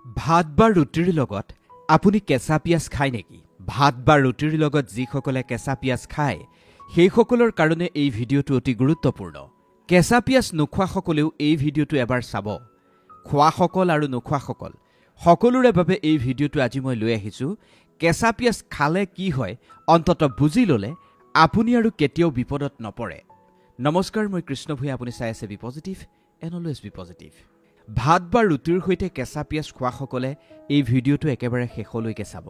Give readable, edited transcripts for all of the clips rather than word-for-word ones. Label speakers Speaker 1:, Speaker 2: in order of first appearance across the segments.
Speaker 1: ভাত বা ৰুটিৰ লগত আপুনি কেঁচা পিয়াজ খায় নেকি? ভাত বা ৰুটিৰ লগত যিসকলে কেঁচা পিয়াজ খায় সেইসকলৰ কাৰণে এই ভিডিঅ'টো অতি গুৰুত্বপূৰ্ণ। কেঁচা পিয়াজ নোখোৱাসকলেও এই ভিডিঅ'টো এবাৰ চাব। খোৱাসকল আৰু নোখোৱাসকল সকলোৰে বাবে এই ভিডিঅ'টো আজি মই লৈ আহিছোঁ। কেঁচা পিয়াজ খালে কি হয় অন্ততঃ বুজি ল'লে আপুনি আৰু কেতিয়াও বিপদত নপৰে। নমস্কাৰ, মই কৃষ্ণ ভূঞা, আপুনি চাই আছে be positive and always be positive. ভাত বা ৰুটিৰ সৈতে কেঁচা পিয়াজ খোৱাসকলে এই ভিডিঅ'টো একেবাৰে শেষলৈকে চাব,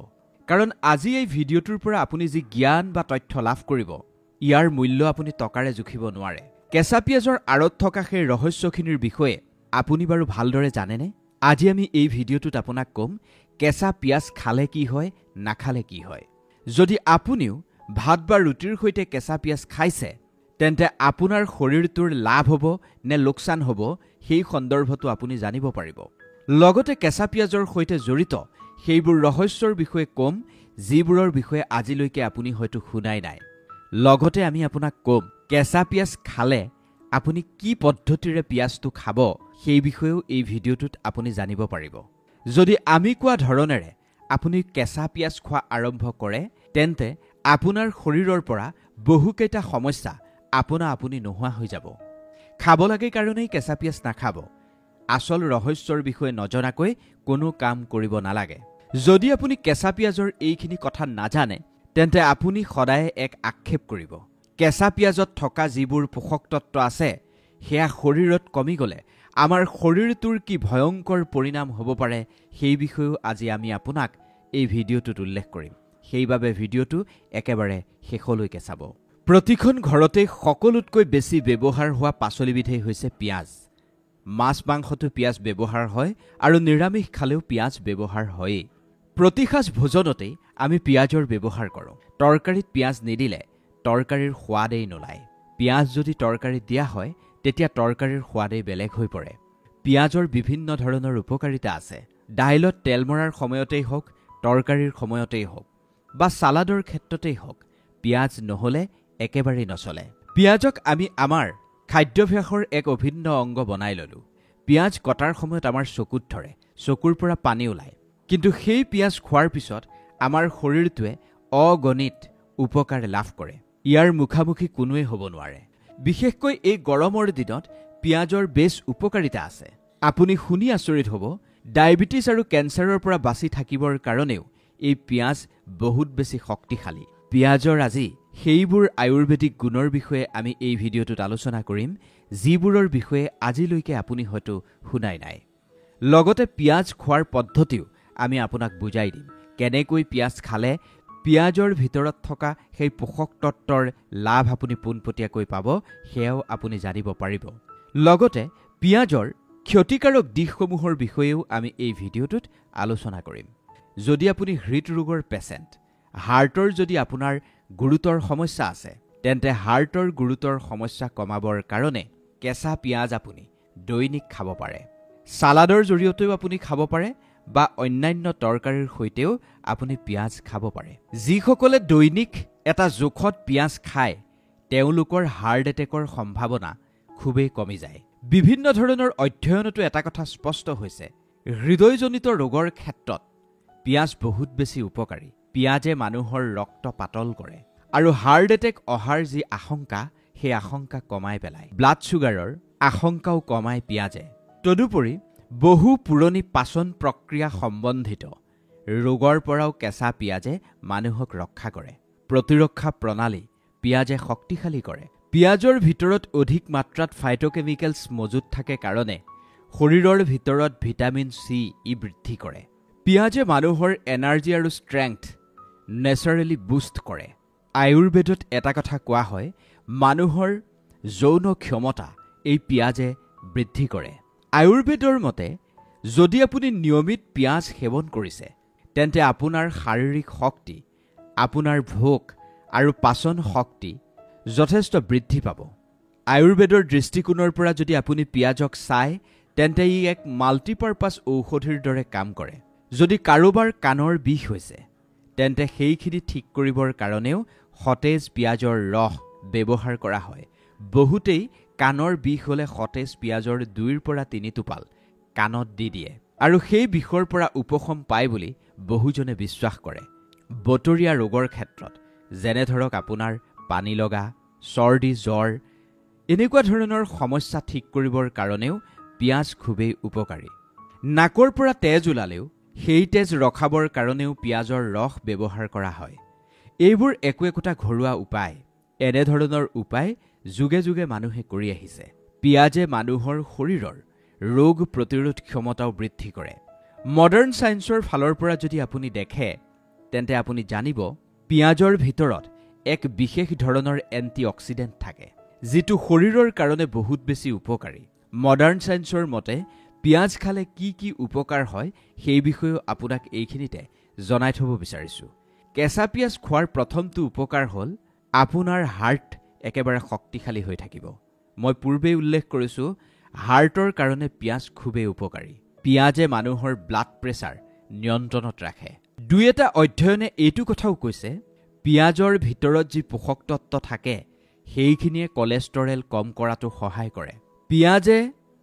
Speaker 1: কাৰণ আজি এই ভিডিঅ'টোৰ পৰা আপুনি যি জ্ঞান বা তথ্য লাভ কৰিব ইয়াৰ মূল্য আপুনি টকাৰে জুখিব নোৱাৰে। কেঁচা পিয়াজৰ আঁৰত থকা সেই ৰহস্যখিনিৰ বিষয়ে আপুনি বাৰু ভালদৰে জানেনে? আজি আমি এই ভিডিঅ'টোত আপোনাক ক'ম কেঁচা পিয়াজ খালে কি হয়, নাখালে কি হয়। যদি আপুনিও ভাত বা ৰুটিৰ সৈতে কেঁচা পিয়াজ খাইছে তেন্তে আপোনাৰ শৰীৰটোৰ লাভ হ'ব নে লোকচান হ'ব সেই সন্দৰ্ভতো আপুনি জানিব পাৰিব। লগতে কেঁচা পিয়াজৰ সৈতে জড়িত সেইবোৰ ৰহস্যৰ বিষয়ে ক'ম যিবোৰৰ বিষয়ে আজিলৈকে আপুনি হয়তো শুনাই নাই। লগতে আমি আপোনাক ক'ম কেঁচা পিয়াজ খালে আপুনি কি পদ্ধতিৰে পিয়াজটো খাব সেই বিষয়েও এই ভিডিঅ'টোত আপুনি জানিব পাৰিব। যদি আমি কোৱা ধৰণেৰে আপুনি কেঁচা পিয়াজ খোৱা আৰম্ভ কৰে তেন্তে আপোনাৰ শৰীৰৰ পৰা বহুকেইটা সমস্যা আপুনি নোহোৱা হৈ যাব। খাব লাগে কাৰণেই কেঁচা পিয়াজ নাখাব। আচল ৰহস্যৰ বিষয়ে নজনাকৈ কোনো কাম কৰিব নালাগে। যদি আপুনি কেঁচা পিয়াজৰ এইখিনি কথা নাজানে তেন্তে আপুনি সদায় এক আক্ষেপ কৰিব। কেঁচা পিয়াজত থকা যিবোৰ পোষক তত্ত্ব আছে সেয়া শৰীৰত কমি গ'লে আমাৰ শৰীৰটোৰ কি ভয়ংকৰ পৰিণাম হ'ব পাৰে সেই বিষয়েও আজি আমি আপোনাক এই ভিডিঅ'টোত উল্লেখ কৰিম। সেইবাবে ভিডিঅ'টো একেবাৰে শেষলৈকে চাব। প্ৰতিখন ঘৰতে সকলোতকৈ বেছি ব্যৱহাৰ হোৱা পাচলিবিধেই হৈছে পিঁয়াজ। মাছ মাংসতো পিঁয়াজ ব্যৱহাৰ হয় আৰু নিৰামিষ খালেও পিঁয়াজ ব্যৱহাৰ হয়েই। প্ৰতিসাঁজ ভোজনতেই আমি পিঁয়াজৰ ব্যৱহাৰ কৰোঁ। তৰকাৰীত পিঁয়াজ নিদিলে তৰকাৰীৰ সোৱাদেই নোলায়। পিঁয়াজ যদি তৰকাৰীত দিয়া হয় তেতিয়া তৰকাৰীৰ সোৱাদেই বেলেগ হৈ পৰে। পিঁয়াজৰ বিভিন্ন ধৰণৰ উপকাৰিতা আছে। দাইলত তেল মৰাৰ সময়তেই হওক, তৰকাৰীৰ সময়তেই হওক বা ছালাডৰ ক্ষেত্ৰতেই হওক, পিঁয়াজ নহ'লে একেবাৰেই নচলে। পিঁয়াজক আমি আমাৰ খাদ্যাভ্যাসৰ এক অভিন্ন অংগ বনাই ল'লোঁ। পিঁয়াজ কটাৰ সময়ত আমাৰ চকুত ধৰে, চকুৰ পৰা পানী ওলায়, কিন্তু সেই পিঁয়াজ খোৱাৰ পিছত আমাৰ শৰীৰটোৱে অগণিত উপকাৰ লাভ কৰে। ইয়াৰ মুখামুখি কোনোৱে হ'ব নোৱাৰে। বিশেষকৈ এই গৰমৰ দিনত পিঁয়াজৰ বেছ উপকাৰিতা আছে। আপুনি শুনি আচৰিত হ'ব, ডায়েবেটিছ আৰু কেঞ্চাৰৰ পৰা বাচি থাকিবৰ কাৰণেও এই পিঁয়াজ বহুত বেছি শক্তিশালী। পিঁয়াজৰ আজি সেইবোৰ আয়ুৰ্বেদিক গুণৰ বিষয়ে আমি এই ভিডিঅ'টোত আলোচনা কৰিম যিবোৰৰ বিষয়ে আজিলৈকে আপুনি হয়তো শুনাই নাই। লগতে পিঁয়াজ খোৱাৰ পদ্ধতিও আমি আপোনাক বুজাই দিম। কেনেকৈ পিঁয়াজ খালে পিঁয়াজৰ ভিতৰত থকা সেই পোষক তত্ত্বৰ লাভ আপুনি পোনপটীয়াকৈ পাব সেয়াও আপুনি জানিব পাৰিব। লগতে পিঁয়াজৰ ক্ষতিকাৰক দিশসমূহৰ বিষয়েও আমি এই ভিডিঅ'টোত আলোচনা কৰিম। যদি আপুনি হৃদৰোগৰ পেচেণ্ট, হাৰ্টৰ যদি আপোনাৰ গুৰুতৰ সমস্যা আছে তেন্তে হাৰ্টৰ গুৰুতৰ সমস্যা কমাবৰ কাৰণে কেঁচা পিঁয়াজ আপুনি দৈনিক খাব পাৰে। ছালাডৰ জৰিয়তেও আপুনি খাব পাৰে বা অন্যান্য তৰকাৰীৰ সৈতেও আপুনি পিঁয়াজ খাব পাৰে। যিসকলে দৈনিক এটা জোখত পিঁয়াজ খায় তেওঁলোকৰ হাৰ্ট এটেকৰ সম্ভাৱনা খুবেই কমি যায়। বিভিন্ন ধৰণৰ অধ্যয়নতো এটা কথা স্পষ্ট হৈছে, হৃদয়জনিত ৰোগৰ ক্ষেত্ৰত পিঁয়াজ বহুত বেছি উপকাৰী। পিঁয়াজে মানুহৰ ৰক্ত পাতল কৰে আৰু হাৰ্ট এটেক অহাৰ যি আশংকা সেই আশংকা কমাই পেলায়। ব্লাড ছুগাৰৰ আশংকাও কমায় পিঁয়াজে। তদুপৰি বহু পুৰণি পাচন প্ৰক্ৰিয়া সম্বন্ধিত ৰোগৰ পৰাও কেঁচা পিঁয়াজে মানুহক ৰক্ষা কৰে। প্ৰতিৰক্ষা প্ৰণালী পিঁয়াজে শক্তিশালী কৰে। পিঁয়াজৰ ভিতৰত অধিক মাত্ৰাত ফাইটোকেমিকেলছ মজুত থাকে কাৰণে শৰীৰৰ ভিতৰত ভিটামিন চি বৃদ্ধি কৰে। পিঁয়াজে মানুহৰ এনাৰ্জি আৰু ষ্ট্ৰেংথ নেচাৰেলি বুষ্ট কৰে। আয়ুৰ্বেদত এটা কথা কোৱা হয়, মানুহৰ যৌন ক্ষমতা এই পিঁয়াজে বৃদ্ধি কৰে। আয়ুৰ্বেদৰ মতে যদি আপুনি নিয়মিত পিঁয়াজ সেৱন কৰিছে তেন্তে আপোনাৰ শাৰীৰিক শক্তি, আপোনাৰ ভোক আৰু পাচন শক্তি যথেষ্ট বৃদ্ধি পাব। আয়ুৰ্বেদৰ দৃষ্টিকোণৰ পৰা যদি আপুনি পিঁয়াজক চায় তেন্তে ই এক মাল্টিপাৰ্পাছ ঔষধিৰ দৰে কাম কৰে। যদি কাৰোবাৰ কাণৰ বিষ হৈছে তেন্তে সেইখিনি ঠিক কৰিবৰ কাৰণেও সতেজ পিঁয়াজৰ ৰস ব্যৱহাৰ কৰা হয়। বহুতেই কাণৰ বিষ হ'লে সতেজ পিঁয়াজৰ 2 পৰা 3 টোপাল কাণত দি দিয়ে। আৰু সেই বিষৰ পৰা উপশম পায় বুলি বহুজনে বিশ্বাস কৰে। বতৰীয়া ৰোগৰ ক্ষেত্ৰত যেনে ধৰক আপোনাৰ পানী লগা, চৰ্দি, জ্বৰ এনেকুৱা ধৰণৰ সমস্যা ঠিক কৰিবৰ কাৰণেও পিঁয়াজ খুবেই উপকাৰী। নাকৰ পৰা তেজ ওলালেও সেই তেজ ৰখাবৰ কাৰণেও পিঁয়াজৰ ৰস ব্যৱহাৰ কৰা হয়। এইবোৰ একোটা ঘৰুৱা উপায়। এনেধৰণৰ উপায় যুগে যুগে মানুহে কৰি আহিছে। পিঁয়াজে মানুহৰ শৰীৰৰ ৰোগ প্ৰতিৰোধ ক্ষমতাও বৃদ্ধি কৰে। মডাৰ্ণ ছায়েন্সৰ ফালৰ পৰা যদি আপুনি দেখে তেন্তে আপুনি জানিব পিঁয়াজৰ ভিতৰত এক বিশেষ ধৰণৰ এণ্টিঅক্সিডেণ্ট থাকে, যিটো শৰীৰৰ কাৰণে বহুত বেছি উপকাৰী। মডাৰ্ণ ছায়েন্সৰ মতে পিঁয়াজ খালে কি কি উপকাৰ হয় সেই বিষয়েও আপোনাক এইখিনিতে জনাই থ'ব বিচাৰিছোঁ। কেঁচা পিঁয়াজ খোৱাৰ প্ৰথমটো উপকাৰ হ'ল আপোনাৰ হাৰ্ট একেবাৰে শক্তিশালী হৈ থাকিব। মই পূৰ্বেই উল্লেখ কৰিছোঁ হাৰ্টৰ কাৰণে পিঁয়াজ খুবেই উপকাৰী। পিঁয়াজে মানুহৰ ব্লাড প্ৰেছাৰ নিয়ন্ত্ৰণত ৰাখে। দুই এটা অধ্যয়নে এইটো কথাও কৈছে পিঁয়াজৰ ভিতৰত যি পোষক তত্ত্ব থাকে সেইখিনিয়ে কলেষ্টৰেল কম কৰাটো সহায় কৰে। পিঁয়াজে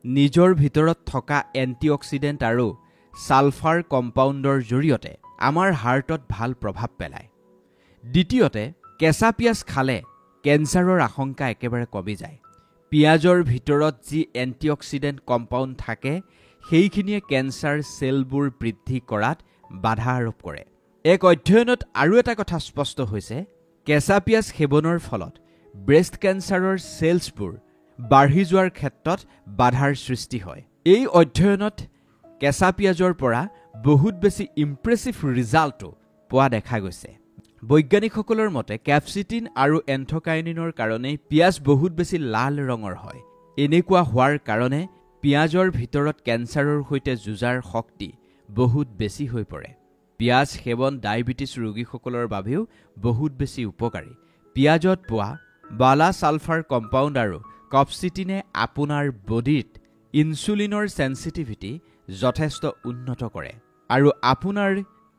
Speaker 1: নিজৰ ভিতৰত থকা এণ্টিঅক্সিডেণ্ট আৰু ছালফাৰ কম্পাউণ্ডৰ জৰিয়তে আমাৰ হাৰ্টত ভাল প্ৰভাৱ পেলায়। দ্বিতীয়তে, কেঁচা পিঁয়াজ খালে কেঞ্চাৰৰ আশংকা একেবাৰে কমি যায়। পিঁয়াজৰ ভিতৰত যি এণ্টিঅক্সিডেণ্ট কম্পাউণ্ড থাকে সেইখিনিয়ে কেঞ্চাৰ চেলবোৰ বৃদ্ধি কৰাত বাধা আৰোপ কৰে। এক অধ্যয়নত আৰু এটা কথা স্পষ্ট হৈছে, কেঁচা পিঁয়াজ সেৱনৰ ফলত ব্ৰেষ্ট কেঞ্চাৰৰ চেলছবোৰ বাঢ়ি যোৱাৰ ক্ষেত্ৰত বাধাৰ সৃষ্টি হয়। এই অধ্যয়নত কেঁচা পিঁয়াজৰ পৰা বহুত বেছি ইম্প্ৰেছিভ ৰিজাল্টো পোৱা দেখা গৈছে। বৈজ্ঞানিকসকলৰ মতে কেপচিটিন আৰু এন্থোকাইনিনৰ কাৰণে পিঁয়াজ বহুত বেছি লাল ৰঙৰ হয়। এনেকুৱা হোৱাৰ কাৰণে পিঁয়াজৰ ভিতৰত কেঞ্চাৰৰ সৈতে যুঁজাৰ শক্তি বহুত বেছি হৈ পৰে। পিঁয়াজ সেৱন ডায়েবেটিছ ৰোগীসকলৰ বাবেও বহুত বেছি উপকাৰী। পিঁয়াজত পোৱা বালা ছালফাৰ কম্পাউণ্ড আৰু কপচিটিনে আপোনাৰ বডিত ইনচুলিনৰ চেন্সিটিভিটি যথেষ্ট উন্নত কৰে আৰু আপোনাৰ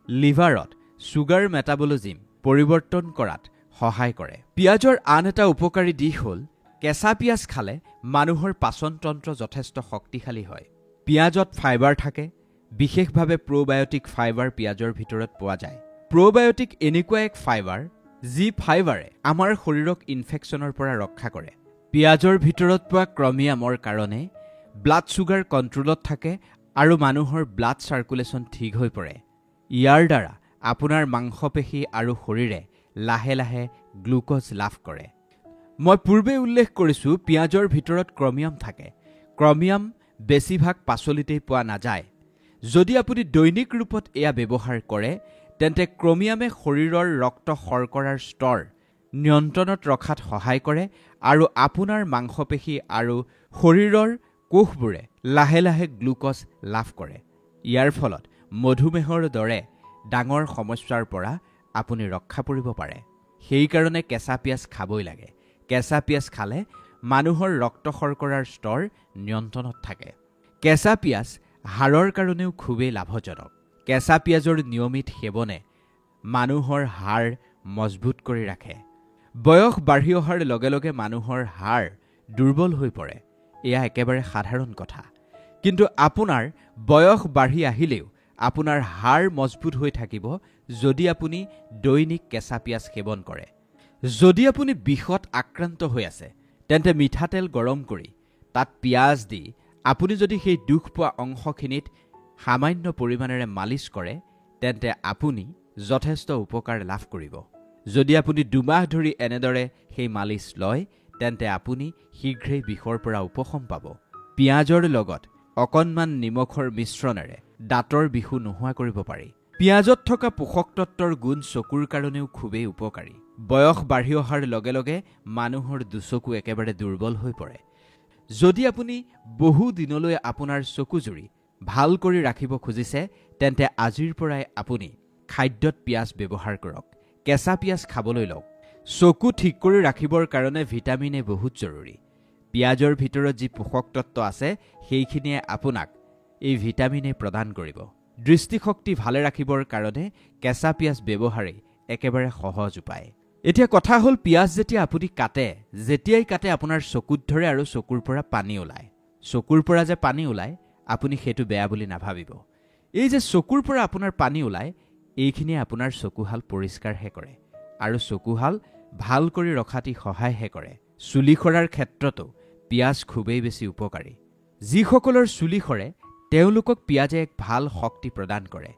Speaker 1: লিভাৰত ছুগাৰ মেটাবলিজিম পৰিৱৰ্তন কৰাত সহায় কৰে। পিঁয়াজৰ আন এটা উপকাৰী দিশ হ'ল কেঁচা পিঁয়াজ খালে মানুহৰ পাচনতন্ত্ৰ যথেষ্ট শক্তিশালী হয়। পিঁয়াজত ফাইবাৰ থাকে, বিশেষভাৱে প্ৰ'বায়'টিক ফাইবাৰ পিঁয়াজৰ ভিতৰত পোৱা যায়। প্ৰ'বায়'টিক এনেকুৱা এক ফাইবাৰ যি ফাইবাৰে আমাৰ শৰীৰক ইনফেকশ্যনৰ পৰা ৰক্ষা কৰে। পিঁয়াজৰ ভিতৰত পোৱা ক্ৰমিয়ামৰ কাৰণে ব্লাড ছুগাৰ কণ্ট্ৰলত থাকে আৰু মানুহৰ ব্লাড চাৰ্কুলেশ্যন ঠিক হৈ পৰে। ইয়াৰ দ্বাৰা আপোনাৰ মাংসপেশী আৰু শৰীৰে লাহে লাহে গ্লুক'জ লাভ কৰে। মই পূৰ্বে উল্লেখ কৰিছোঁ পিঁয়াজৰ ভিতৰত ক্ৰমিয়াম থাকে। ক্ৰমিয়াম বেছিভাগ পাচলিতেই পোৱা নাযায়। যদি আপুনি দৈনিক ৰূপত এয়া ব্যৱহাৰ কৰে তেন্তে ক্ৰমিয়ামে শৰীৰৰ ৰক্ত শৰ্কৰাৰ স্তৰ নিয়ন্ত্ৰণত ৰখাত সহায় কৰে আৰু আপোনাৰ মাংসপেশী আৰু শৰীৰৰ কোষবোৰে লাহে লাহে গ্লুক'জ লাভ কৰে। ইয়াৰ ফলত মধুমেহৰ দৰে ডাঙৰ সমস্যাৰ পৰা আপুনি ৰক্ষা পৰিব পাৰে। সেইকাৰণে কেঁচা পিঁয়াজ খাবই লাগে। কেঁচা পিঁয়াজ খালে মানুহৰ ৰক্ত শৰ্কৰাৰ স্তৰ নিয়ন্ত্ৰণত থাকে। কেঁচা পিঁয়াজ হাড়ৰ কাৰণেও খুবেই লাভজনক। কেঁচা পিঁয়াজৰ নিয়মিত সেৱনে মানুহৰ হাড় মজবুত কৰি ৰাখে। বয়স বাঢ়ি অহাৰ লগে লগে মানুহৰ হাড় দুৰ্বল হৈ পৰে। এয়া একেবাৰে সাধাৰণ কথা। কিন্তু আপোনাৰ বয়স বাঢ়ি আহিলেও আপোনাৰ হাড় মজবুত হৈ থাকিব যদি আপুনি দৈনিক কেঁচা পিঁয়াজ সেৱন কৰে। যদি আপুনি বিষত আক্ৰান্ত হৈ আছে তেন্তে মিঠাতেল গৰম কৰি তাত পিঁয়াজ দি আপুনি যদি সেই দুখ পোৱা অংশখিনিত সামান্য পৰিমাণেৰে মালিচ কৰে তেন্তে আপুনি যথেষ্ট উপকাৰ লাভ কৰিব। যদি আপুনি 2 মাহ ধৰি এনেদৰে সেই মালিচ লয় তেন্তে আপুনি শীঘ্ৰেই বিষৰ পৰা উপশম পাব। পিঁয়াজৰ লগত অকণমান নিমখৰ মিশ্ৰণেৰে দাঁতৰ বিষু নোহোৱা কৰিব পাৰি। পিঁয়াজত থকা পোষক তত্ত্বৰ গুণ চকুৰ কাৰণেও খুবেই উপকাৰী। বয়স বাঢ়ি অহাৰ লগে লগে মানুহৰ দুচকু একেবাৰে দুৰ্বল হৈ পৰে। যদি আপুনি বহু দিনলৈ আপোনাৰ চকুজুৰি ভাল কৰি ৰাখিব খুজিছে তেন্তে আজিৰ পৰাই আপুনি খাদ্যত পিঁয়াজ ব্যৱহাৰ কৰক। কেঁচা পিঁয়াজ খাবলৈ লওক। চকু ঠিক কৰি ৰাখিবৰ কাৰণে ভিটামিন এ বহুত জৰুৰী। পিঁয়াজৰ ভিতৰত যি পোষক তত্ত্ব আছে সেইখিনিয়ে আপোনাক এই ভিটামিন এ প্ৰদান কৰিব। দৃষ্টিশক্তি ভালে ৰাখিবৰ কাৰণে কেঁচা পিঁয়াজ ব্যৱহাৰেই একেবাৰে সহজ উপায়। এতিয়া কথা হ'ল পিঁয়াজ যেতিয়া আপুনি কাটে, যেতিয়াই কাটে আপোনাৰ চকুত ধৰে আৰু চকুৰ পৰা পানী ওলায়। চকুৰ পৰা যে পানী ওলায় আপুনি সেইটো বেয়া বুলি নাভাবিব। এই যে চকুৰ পৰা আপোনাৰ পানী ওলায়, এইখিনিয়ে আপোনাৰ চকুহাল পৰিষ্কাৰহে কৰে আৰু চকুহাল ভাল কৰি ৰখাত সহায়হে কৰে। চুলি সৰাৰ ক্ষেত্ৰতো পিঁয়াজ খুবেই বেছি উপকাৰী। যিসকলৰ চুলি সৰে তেওঁলোকক পিঁয়াজে এক ভাল শক্তি প্ৰদান কৰে।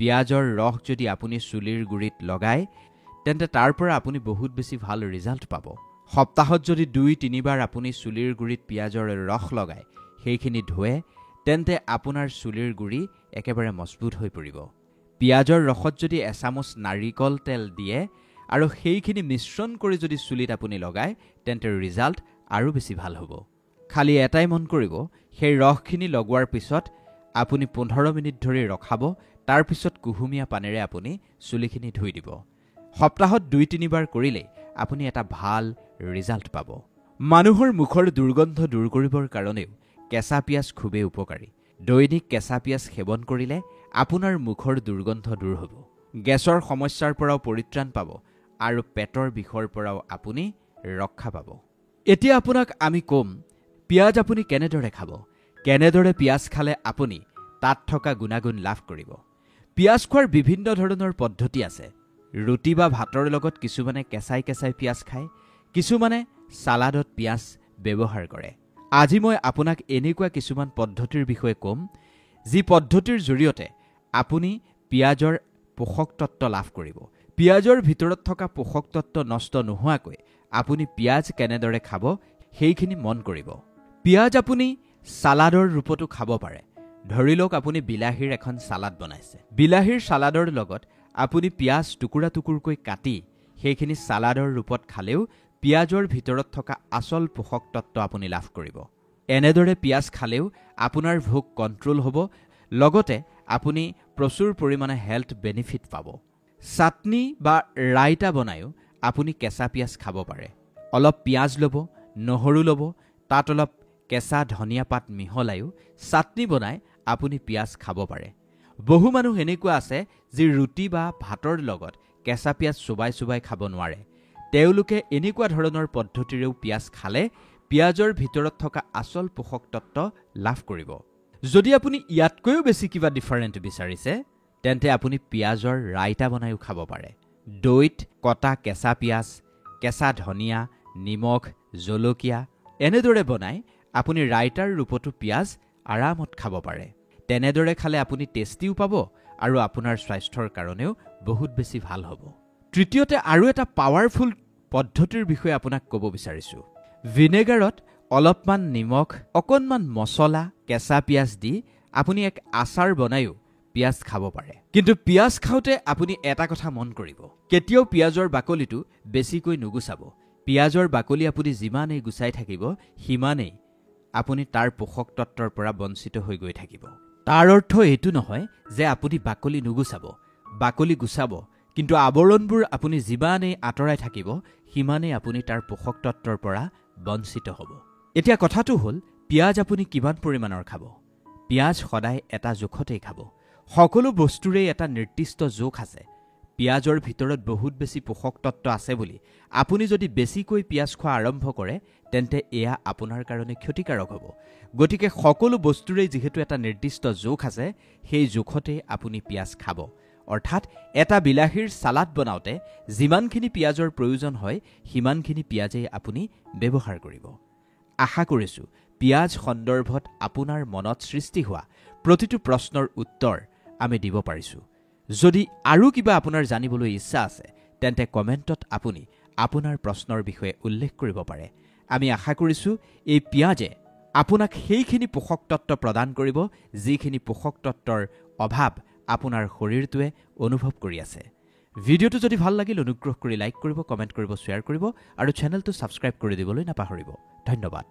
Speaker 1: পিঁয়াজৰ ৰস যদি আপুনি চুলিৰ গুৰিত লগায় তেন্তে তাৰ পৰা আপুনি বহুত বেছি ভাল ৰিজাল্ট পাব। সপ্তাহত যদি 2-3 বাৰ আপুনি চুলিৰ গুৰিত পিঁয়াজৰ ৰস লগায়, সেইখিনি ধুৱে, তেন্তে আপোনাৰ চুলিৰ গুৰি একেবাৰে মজবুত হৈ পৰিব। পিঁয়াজৰ ৰসত যদি এচামুচ নাৰিকল তেল দিয়ে আৰু সেইখিনি মিশ্ৰণ কৰি যদি চুলিত আপুনি লগায়, তেন্তে ৰিজাল্ট আৰু বেছি ভাল হ'ব। খালি এটাই মন কৰিব, সেই ৰসখিনি লগোৱাৰ পিছত আপুনি 15 মিনিট ধৰি ৰখাব, তাৰ পিছত কুহুমীয়া পানীৰে আপুনি চুলিখিনি ধুই দিব। সপ্তাহত 2-3 বাৰ কৰিলে আপুনি এটা ভাল ৰিজাল্ট পাব। মানুহৰ মুখৰ দুৰ্গন্ধ দূৰ কৰিবৰ কাৰণেও কেঁচা পিঁয়াজ খুবেই উপকাৰী। দৈনিক কেঁচা পিঁয়াজ সেৱন কৰিলে আপোনাৰ মুখৰ দুৰ্গন্ধ দূৰ হ'ব, গেছৰ সমস্যাৰ পৰাও পৰিত্ৰাণ পাব আৰু পেটৰ বিষৰ পৰাও আপুনি ৰক্ষা পাব। এতিয়া আপোনাক আমি ক'ম পিঁয়াজ আপুনি কেনেদৰে খাব, কেনেদৰে পিঁয়াজ খালে আপুনি তাত থকা গুণাগুণ লাভ কৰিব। পিঁয়াজ খোৱাৰ বিভিন্ন ধৰণৰ পদ্ধতি আছে। ৰুটি বা ভাতৰ লগত কিছুমানে কেঁচাই কেঁচাই পিঁয়াজ খায়, কিছুমানে ছালাডত পিঁয়াজ ব্যৱহাৰ কৰে। আজি মই আপোনাক এনেকুৱা কিছুমান পদ্ধতিৰ বিষয়ে ক'ম, যি পদ্ধতিৰ জৰিয়তে আপুনি পিঁয়াজৰ পোষক তত্ত্ব লাভ কৰিব। পিঁয়াজৰ ভিতৰত থকা পোষক তত্ত্ব নষ্ট নোহোৱাকৈ আপুনি পিঁয়াজ কেনেদৰে খাব সেইখিনি মন কৰিব। পিঁয়াজ আপুনি ছালাডৰ ৰূপতো খাব পাৰে। ধৰি লওক আপুনি বিলাহীৰ এখন ছালাড বনাইছে। বিলাহীৰ ছালাডৰ লগত আপুনি পিঁয়াজ টুকুৰা টুকুৰকৈ কাটি সেইখিনি ছালাডৰ ৰূপত খালেও পিঁয়াজৰ ভিতৰত থকা আচল পোষক তত্ত্ব আপুনি লাভ কৰিব। এনেদৰে পিঁয়াজ খালেও আপোনাৰ ভোক কণ্ট্ৰল হ'ব, লগতে আপুনি প্ৰচুৰ পৰিমাণে হেল্থ বেনিফিট পাব। চাটনি বা ৰাইতা বনায়ো আপুনি কেঁচা পিঁয়াজ খাব পাৰে। অলপ পিঁয়াজ ল'ব, নহৰু ল'ব, তাত অলপ কেঁচা ধনিয়া পাত মিহলায়ো চাটনি বনাই আপুনি পিঁয়াজ খাব পাৰে। বহু মানুহ এনেকুৱা আছে যি ৰুটি বা ভাতৰ লগত কেঁচা পিঁয়াজ চোবাই খাব নোৱাৰে। তেওঁলোকে এনেকুৱা ধৰণৰ পদ্ধতিৰেও পিঁয়াজ খালে পিঁয়াজৰ ভিতৰত থকা আচল পোষক তত্ত্ব লাভ কৰিব। যদি আপুনি ইয়াতকৈও বেছি কিবা ডিফাৰেণ্ট বিচাৰিছে, তেন্তে আপুনি পিঁয়াজৰ ৰাইতা বনায়ো খাব পাৰে। দৈত কটা কেঁচা পিঁয়াজ, কেঁচা ধনিয়া, নিমখ, জলকীয়া এনেদৰে বনাই আপুনি ৰাইতাৰ ৰূপতো পিঁয়াজ আৰামত খাব পাৰে। তেনেদৰে খালে আপুনি টেষ্টিও পাব আৰু আপোনাৰ স্বাস্থ্যৰ কাৰণেও বহুত বেছি ভাল হ'ব। তৃতীয়তে আৰু এটা পাৱাৰফুল পদ্ধতিৰ বিষয়ে আপোনাক ক'ব বিচাৰিছোঁ। ভিনেগাৰত অলপমান নিমখ, অকণমান মছলা, কেঁচা পিঁয়াজ দি আপুনি এক আচাৰ বনায়ো পিঁয়াজ খাব পাৰে। কিন্তু পিঁয়াজ খাওঁতে আপুনি এটা কথা মন কৰিব, কেতিয়াও পিঁয়াজৰ বাকলিটো বেছিকৈ নুগুচাব। পিঁয়াজৰ বাকলি আপুনি যিমানেই গুচাই থাকিব, সিমানেই আপুনি তাৰ পোষক তত্ত্বৰ পৰা বঞ্চিত হৈ গৈ থাকিব। তাৰ অৰ্থ এইটো নহয় যে আপুনি বাকলি নুগুচাব, বাকলি গুচাব, কিন্তু আৱৰণবোৰ আপুনি যিমানেই আঁতৰাই থাকিব, সিমানেই আপুনি তাৰ পোষক তত্ত্বৰ পৰা বঞ্চিত হ'ব। এতিয়া কথাটো হ'ল, পিঁয়াজ আপুনি কিমান পৰিমাণৰ খাব? পিঁয়াজ সদায় এটা জোখতেই খাব। সকলো বস্তুৰেই এটা নিৰ্দিষ্ট জোখ আছে। পিঁয়াজৰ ভিতৰত বহুত বেছি পোষক তত্ত্ব আছে বুলি আপুনি যদি বেছিকৈ পিঁয়াজ খোৱা আৰম্ভ কৰে, তেন্তে এয়া আপোনাৰ কাৰণে ক্ষতিকাৰক হ'ব। গতিকে সকলো বস্তুৰেই যিহেতু এটা নিৰ্দিষ্ট জোখ আছে, সেই জোখতেই আপুনি পিঁয়াজ খাব। অৰ্থাৎ এটা বিলাহীৰ ছালাড বনাওঁতে যিমানখিনি পিঁয়াজৰ প্ৰয়োজন হয়, সিমানখিনি পিঁয়াজেই আপুনি ব্যৱহাৰ কৰিব। আশা কৰিছোঁ পিঁয়াজ সন্দৰ্ভত আপোনাৰ মনত সৃষ্টি হোৱা প্ৰতিটো প্ৰশ্নৰ উত্তৰ আমি দিব পাৰিছোঁ। যদি আৰু কিবা আপোনাৰ জানিবলৈ ইচ্ছা আছে, তেন্তে কমেণ্টত আপুনি আপোনাৰ প্ৰশ্নৰ বিষয়ে উল্লেখ কৰিব পাৰে। আমি আশা কৰিছোঁ এই পিঁয়াজে আপোনাক সেইখিনি পোষক তত্ত্ব প্ৰদান কৰিব, যিখিনি পোষক তত্ত্বৰ অভাৱ আপোনাৰ শৰীৰটোৱে অনুভৱ কৰি আছে। ভিডিঅ'টো যদি ভাল লাগিল, অনুগ্ৰহ কৰি লাইক কৰিব, কমেণ্ট কৰিব, শ্বেয়াৰ কৰিব আৰু চেনেলটো ছাবস্ক্ৰাইব কৰি দিবলৈ নাপাহৰিব। ধন্যবাদ।